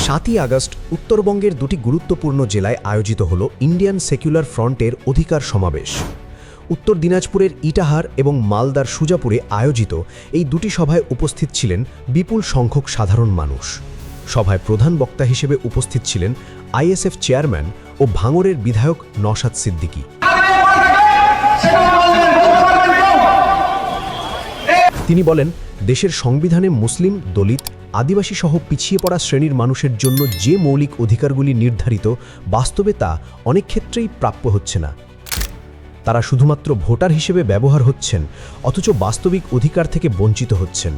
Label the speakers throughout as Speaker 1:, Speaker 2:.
Speaker 1: 7ই August উত্তরবঙ্গের দুটি গুরুত্বপূর্ণ জেলায় আয়োজিত হল ইন্ডিয়ান সেকুলার ফ্রন্টের অধিকার সমাবেশ। উত্তর দিনাজপুরের ইটাহার এবং মালদার সুজাপুরে আয়োজিত এই দুটি সভায় উপস্থিত ছিলেন বিপুল সংখ্যক সাধারণ মানুষ। সভায় প্রধান বক্তা হিসেবে উপস্থিত ছিলেন আইএসএফ চেয়ারম্যান ও ভাঙড়ের বিধায়ক নওশাদ সিদ্দিকী। তিনি বলেন, দেশের সংবিধানে মুসলিম, দলিত, আদিবাসী সহ পিছিয়ে পড়া শ্রেণীর মানুষের জন্য যে মৌলিক অধিকারগুলি নির্ধারিত, বাস্তবে তা অনেক ক্ষেত্রেই প্রাপ্য হচ্ছে না। তারা শুধুমাত্র ভোটার হিসেবে ব্যবহার হচ্ছেন, অথচ বাস্তবিক অধিকার থেকে বঞ্চিত হচ্ছেন।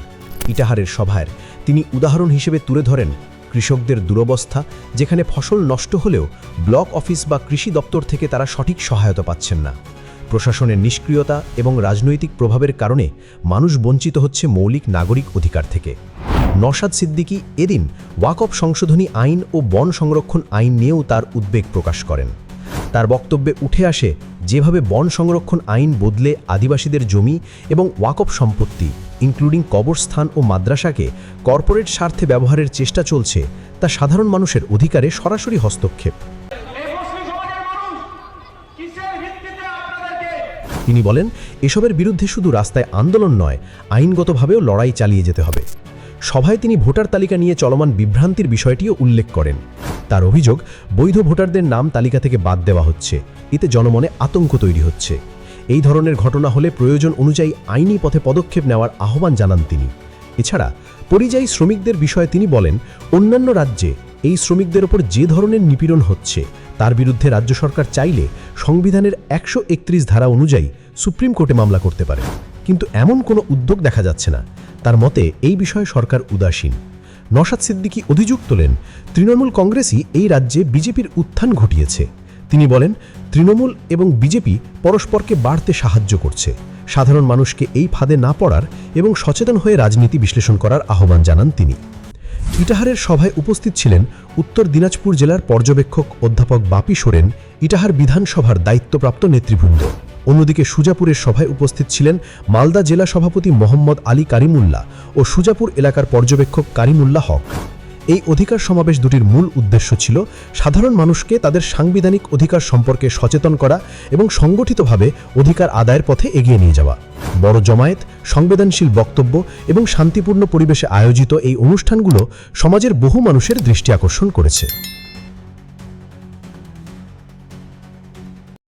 Speaker 1: ইটাহারের সভায় তিনি উদাহরণ হিসেবে তুলে ধরেন কৃষকদের দুরবস্থা, যেখানে ফসল নষ্ট হলেও ব্লক অফিস বা কৃষি দপ্তর থেকে তারা সঠিক সহায়তা পাচ্ছেন না। প্রশাসনের নিষ্ক্রিয়তা এবং রাজনৈতিক প্রভাবের কারণে মানুষ বঞ্চিত হচ্ছে মৌলিক নাগরিক অধিকার থেকে। নওশাদ সিদ্দিকী এদিন ওয়াকফ সংশোধনী আইন ও বন সংরক্ষণ আইন নিয়েও তার উদ্বেগ প্রকাশ করেন। তার বক্তব্যে উঠে আসে যেভাবে বন সংরক্ষণ আইন বদলে আদিবাসীদের জমি এবং ওয়াকফ সম্পত্তি ইনক্লুডিং কবরস্থান ও মাদ্রাসাকে কর্পোরেট স্বার্থে ব্যবহারের চেষ্টা চলছে, তা সাধারণ মানুষের অধিকারে সরাসরি হস্তক্ষেপ। তিনি বলেন, এসবের বিরুদ্ধে শুধু রাস্তায় আন্দোলন নয়, আইনগতভাবেও লড়াই চালিয়ে যেতে হবে। সভায় তিনি ভোটার তালিকা নিয়ে চলমান বিভ্রান্তির বিষয়টিও উল্লেখ করেন। তার অভিযোগ, বৈধ ভোটারদের নাম তালিকা থেকে বাদ দেওয়া হচ্ছে, এতে জনমনে আতঙ্ক তৈরি হচ্ছে। এই ধরনের ঘটনা হলে প্রয়োজন অনুযায়ী আইনি পথে পদক্ষেপ নেওয়ার আহ্বান জানান তিনি। এছাড়া পরিযায়ী শ্রমিকদের বিষয়ে তিনি বলেন, অন্যান্য রাজ্যে এই শ্রমিকদের ওপর যে ধরনের নিপীড়ন হচ্ছে, তার বিরুদ্ধে রাজ্য সরকার চাইলে সংবিধানের 131 ধারা অনুযায়ী সুপ্রিম কোর্টে মামলা করতে পারে, কিন্তু এমন কোনো উদ্যোগ দেখা যাচ্ছে না। তার মতে এই বিষয়ে সরকার উদাসীন। নওশাদ সিদ্দিকী অভিযোগ তোলেন, তৃণমূল কংগ্রেসই এই রাজ্যে বিজেপির উত্থান ঘটিয়েছে। তিনি বলেন, তৃণমূল এবং বিজেপি পরস্পরকে বাড়তে সাহায্য করছে। সাধারণ মানুষকে এই ফাঁদে না পড়ার এবং সচেতন হয়ে রাজনীতি বিশ্লেষণ করার আহ্বান জানান তিনি। ইটাহারের সভায় উপস্থিত ছিলেন উত্তর দিনাজপুর জেলার পর্যবেক্ষক অধ্যাপক বাপি সোরেন, ইটাহার বিধানসভার দায়িত্বপ্রাপ্ত নেতৃবৃন্দ। অন্যদিকে সুজাপুরের সভায় উপস্থিত ছিলেন মালদা জেলা সভাপতি মোহাম্মদ আলী কারিমুল্লাহ ও সুজাপুর এলাকার পর্যবেক্ষক কারিমুল্লাহ হক। এই অধিকার সমাবেশ দুটির মূল উদ্দেশ্য ছিল সাধারণ মানুষকে তাদের সাংবিধানিক অধিকার সম্পর্কে সচেতন করা এবং সংগঠিতভাবে অধিকার আদায়ের পথে এগিয়ে নিয়ে যাওয়া। বড় জমায়েত, সংবেদনশীল বক্তব্য এবং শান্তিপূর্ণ পরিবেশে আয়োজিত এই অনুষ্ঠানগুলো সমাজের বহু মানুষের দৃষ্টি আকর্ষণ করেছে।